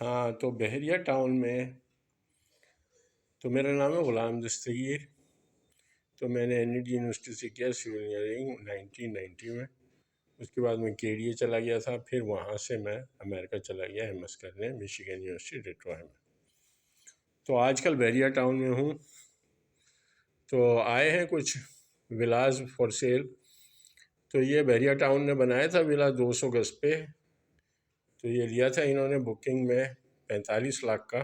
ہاں، تو بحریہ ٹاؤن میں تو میرا نام ہے غلام دستگیر۔ تو میں نے NED یونیورسٹی سے کیا سول انجینئرنگ 1990 میں۔ اس کے بعد میں KDA چلا گیا تھا، پھر وہاں سے میں امریکہ چلا گیا MS کرنے، میشیگن یونیورسٹی ڈیٹروائٹ میں۔ تو آج کل بحریہ ٹاؤن میں ہوں۔ تو آئے ہیں کچھ ولاز فار سیل۔ تو یہ بحریہ ٹاؤن نے بنایا تھا ولا 200 گز پہ۔ تو یہ لیا تھا انہوں نے بکنگ میں 45 لاکھ کا،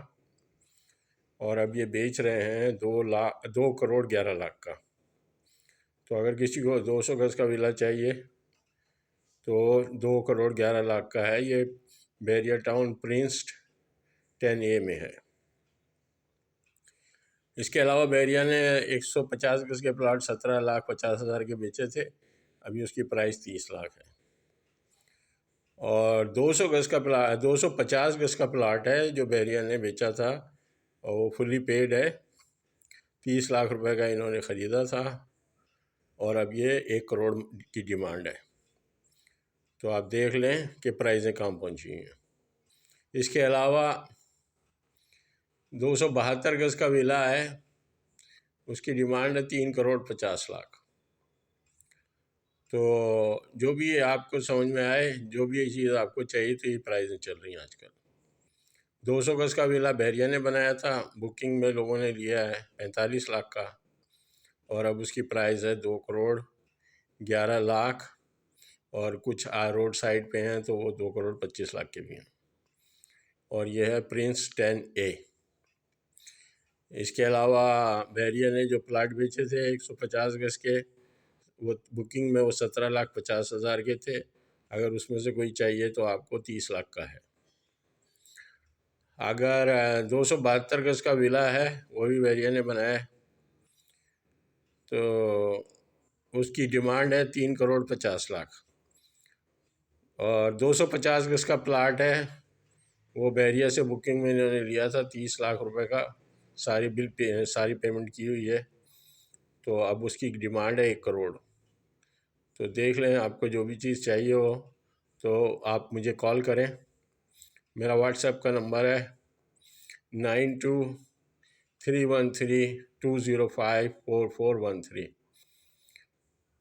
اور اب یہ بیچ رہے ہیں 2 کروڑ 11 لاکھ کا۔ تو اگر کسی کو 200 گز کا ولا چاہیے تو 2 کروڑ 11 لاکھ کا ہے۔ یہ بحریہ ٹاؤن پرنسٹ 10A میں ہے۔ اس کے علاوہ بحریہ نے 150 گز کے پلاٹ 17,50,000 کے بیچے تھے، ابھی اس کی پرائس 30 لاکھ ہے۔ اور 250 گز کا پلاٹ ہے جو بحریہ نے بیچا تھا، اور وہ فلی پیڈ ہے۔ 30 لاکھ روپے کا انہوں نے خریدا تھا، اور اب یہ 1 کروڑ کی ڈیمانڈ ہے۔ تو آپ دیکھ لیں کہ پرائزیں کہاں پہنچی ہیں۔ اس کے علاوہ 272 گز کا ولا ہے، اس کی ڈیمانڈ ہے 3 کروڑ 50 لاکھ۔ تو جو بھی آپ کو سمجھ میں آئے، جو بھی یہ چیز آپ کو چاہیے، تو یہ پرائزیں چل رہی ہیں آج کل۔ 200 گز کا ولا بحریہ نے بنایا تھا، بکنگ میں لوگوں نے لیا ہے 45 لاکھ کا، اور اب اس کی پرائز ہے 2 کروڑ 11 لاکھ، اور کچھ روڈ سائڈ پہ ہیں تو وہ 2 کروڑ 25 لاکھ کے بھی ہیں۔ اور یہ ہے پرنس 10A۔ اس کے علاوہ بحریہ نے جو پلاٹ بیچے تھے 150 گز کے، وہ بکنگ میں وہ 17,50,000 کے تھے۔ اگر اس میں سے کوئی چاہیے تو آپ کو 30 لاکھ کا ہے۔ اگر 272 گز کا ولا ہے، وہ بھی بحریہ نے بنایا ہے، تو اس کی ڈیمانڈ ہے 3 کروڑ 50 لاکھ۔ اور 250 گز کا پلاٹ ہے، وہ بحریہ سے بکنگ میں انہوں نے لیا تھا 30 لاکھ روپے کا، ساری پیمنٹ کی ہوئی ہے۔ تو اب اس کی ڈیمانڈ ہے 1 کروڑ۔ تو دیکھ لیں، آپ کو جو بھی چیز چاہیے ہو تو آپ مجھے کال کریں۔ میرا واٹس ایپ کا نمبر ہے 923132054413۔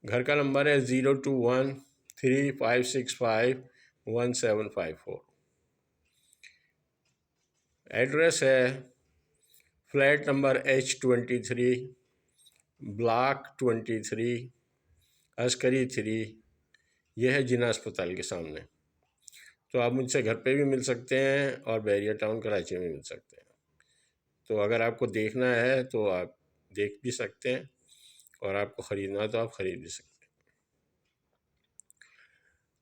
گھر کا نمبر ہے 02135651754۔ ایڈریس ہے فلیٹ نمبر H23 بلاک 23 عسکری 3، یہ ہے جناح اسپتال کے سامنے۔ تو آپ مجھ سے گھر پہ بھی مل سکتے ہیں، اور بحریہ ٹاؤن کراچی میں مل سکتے ہیں۔ تو اگر آپ کو دیکھنا ہے تو آپ دیکھ بھی سکتے ہیں، اور آپ کو خریدنا ہے تو آپ خرید بھی سکتے ہیں۔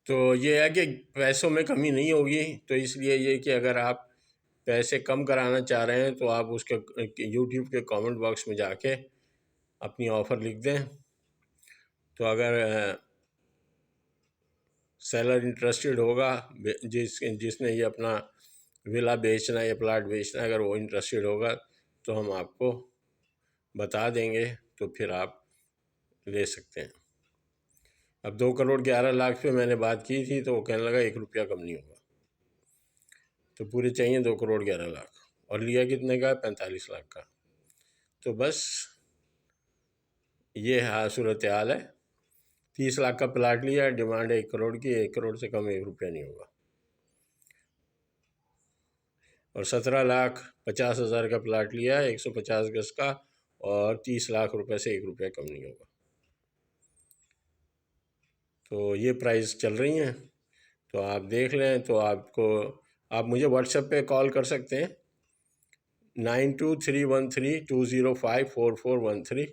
تو یہ ہے کہ پیسوں میں کمی نہیں ہوگی، تو اس لیے یہ کہ اگر آپ پیسے کم کرانا چاہ رہے ہیں تو آپ اس کے YouTube کے کامنٹ باکس میں جا کے اپنی آفر لکھ دیں۔ تو اگر سیلر انٹرسٹڈ ہوگا، جس نے یہ اپنا ولا بیچنا ہے یا پلاٹ بیچنا ہے، اگر وہ انٹرسٹڈ ہوگا تو ہم آپ کو بتا دیں گے، تو پھر آپ لے سکتے ہیں۔ اب 2 کروڑ 11 لاکھ پہ میں نے بات کی تھی، تو وہ کہنے لگا 1 روپیہ کم نہیں ہوگا۔ تو پورے چاہیے 2 کروڑ 11 لاکھ، اور لیا کتنے کا؟ 45 لاکھ کا۔ تو بس یہ صورتحال ہے۔ 30 لاکھ کا پلاٹ لیا، ڈیمانڈ ہے 1 کروڑ کی، 1 کروڑ سے کم 1 روپیہ نہیں ہوگا۔ اور 17,50,000 کا پلاٹ لیا ہے 150 گز کا، اور 30 لاکھ روپے سے 1 روپیہ کم نہیں ہوگا۔ تو یہ پرائز چل رہی ہیں، تو آپ دیکھ لیں۔ تو آپ مجھے واٹس ایپ پہ کال کر سکتے ہیں 923132054413۔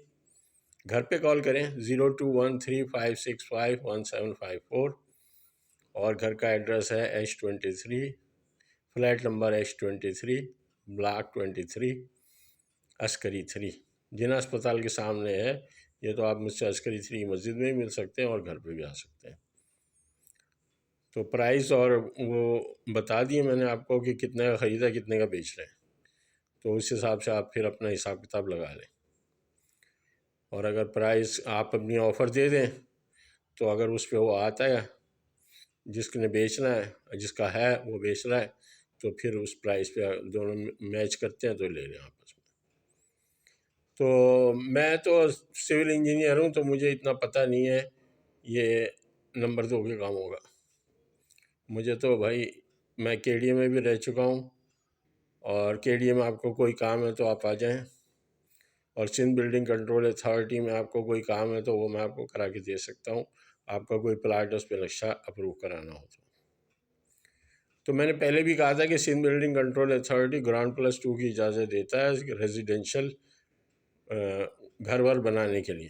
گھر پہ کال کریں 021356511754، اور گھر کا ایڈریس ہے H23 flat number H23 block 23 عسکری 3، جناح اسپتال کے سامنے ہے۔ یہ تو آپ مجھ سے عسکری 3 مسجد میں بھی مل سکتے ہیں، اور گھر پہ بھی آ سکتے ہیں۔ تو پرائز اور وہ بتا دیے میں نے آپ کو کہ کتنے کا خریدا، کتنے کا بیچ رہے ہیں، تو اس حساب سے آپ پھر اپنا حساب کتاب لگا لیں۔ اور اگر پرائز آپ اپنی آفر دے دیں، تو اگر اس پہ وہ آتا ہے، جس نے بیچنا ہے، جس کا ہے وہ بیچ رہا ہے، تو پھر اس پرائز پہ دونوں میچ کرتے ہیں تو لے لیں آپس میں۔ تو میں تو سول انجینئر ہوں، تو مجھے اتنا پتہ نہیں ہے یہ نمبر 2 کے کام ہوگا۔ مجھے تو بھائی میں کے ڈی اے میں بھی رہ چکا ہوں، اور کے ڈی اے میں آپ کو کوئی کام ہے تو آپ آ جائیں، اور سندھ بلڈنگ کنٹرول اتھارٹی میں آپ کو کوئی کام ہے تو وہ میں آپ کو کرا کے دے سکتا ہوں، آپ کا کوئی پلاٹ اس پہ نقشہ اپروو کرانا ہو تو میں نے پہلے بھی کہا تھا کہ Sindh building control authority ground +2 کی اجازت دیتا ہے ریزیڈینشل گھر ور بنانے کے لیے،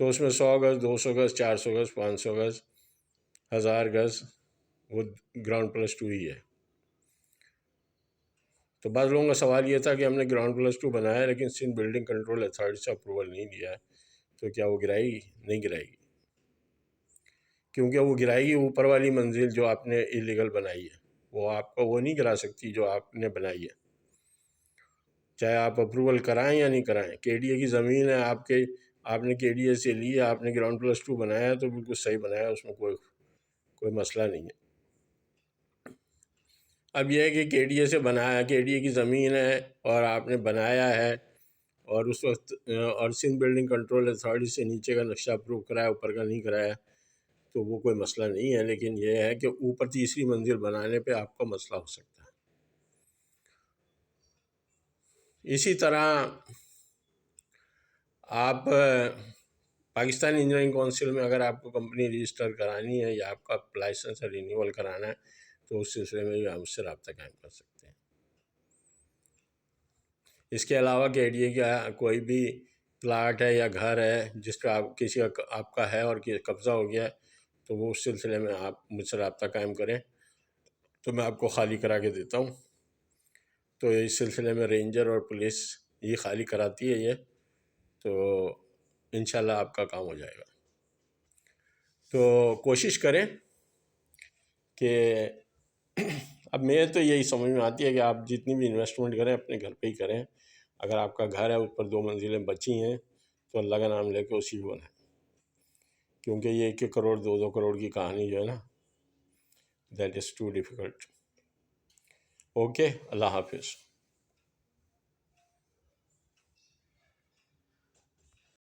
تو اس میں 100 گز 200 گز 400 گز 500 گز 1000 گز وہ گراؤنڈ +2 ہی ہے۔ تو بعض لوگوں کا سوال یہ تھا کہ ہم نے گراؤنڈ +2 بنایا ہے لیکن سندھ بلڈنگ کنٹرول اتھارٹی سے اپروول نہیں لیا ہے، تو کیا وہ گرائے گی؟ نہیں گرائے گی، کیونکہ وہ گرائے گی اوپر والی منزل جو آپ نے ایلیگل بنائی ہے، وہ آپ کو وہ نہیں گرا سکتی جو آپ نے بنائی ہے، چاہے آپ اپروول کرائیں یا نہیں کرائیں۔ کے ڈی اے کی زمین ہے آپ نے کے ڈی اے سے لی ہے، آپ نے گراؤنڈ +2 بنایا ہے تو بالکل صحیح بنایا ہے، اس میں کوئی مسئلہ نہیں ہے۔ اب یہ ہے کہ کے ڈی اے سے بنایا، کے ڈی اے کی زمین ہے اور آپ نے بنایا ہے، اور اس وقت اور سندھ بلڈنگ کنٹرول اتھارٹی سے نیچے کا نقشہ اپروو کرایا، اوپر کا نہیں کرایا، تو وہ کوئی مسئلہ نہیں ہے، لیکن یہ ہے کہ اوپر تیسری منزل بنانے پہ آپ کا مسئلہ ہو سکتا ہے۔ اسی طرح آپ پاکستان انجینئرنگ کونسل میں اگر آپ کو کمپنی رجسٹر کرانی ہے یا آپ کا لائسنس رینیول کرانا ہے تو اس سلسلے میں بھی آپ سے رابطہ قائم کر سکتے ہیں۔ اس کے علاوہ کے ڈی اے کا کوئی بھی پلاٹ ہے یا گھر ہے جس پہ آپ کا ہے اور قبضہ ہو گیا ہے تو وہ اس سلسلے میں آپ مجھ سے رابطہ قائم کریں تو میں آپ کو خالی کرا کے دیتا ہوں۔ تو اس سلسلے میں رینجر اور پولیس یہ خالی کراتی ہے یہ، تو انشاءاللہ آپ کا کام ہو جائے گا۔ تو کوشش کریں کہ اب میں تو یہی سمجھ میں آتی ہے کہ آپ جتنی بھی انویسٹمنٹ کریں اپنے گھر پہ ہی کریں۔ اگر آپ کا گھر ہے اس پر 2 منزلیں بچی ہیں تو اللہ کا نام لے کے اسی کو بنائیں، کیونکہ یہ 1 کروڑ 2 کروڑ کی کہانی جو ہے نا، that is too difficult. Okay, اللہ حافظ۔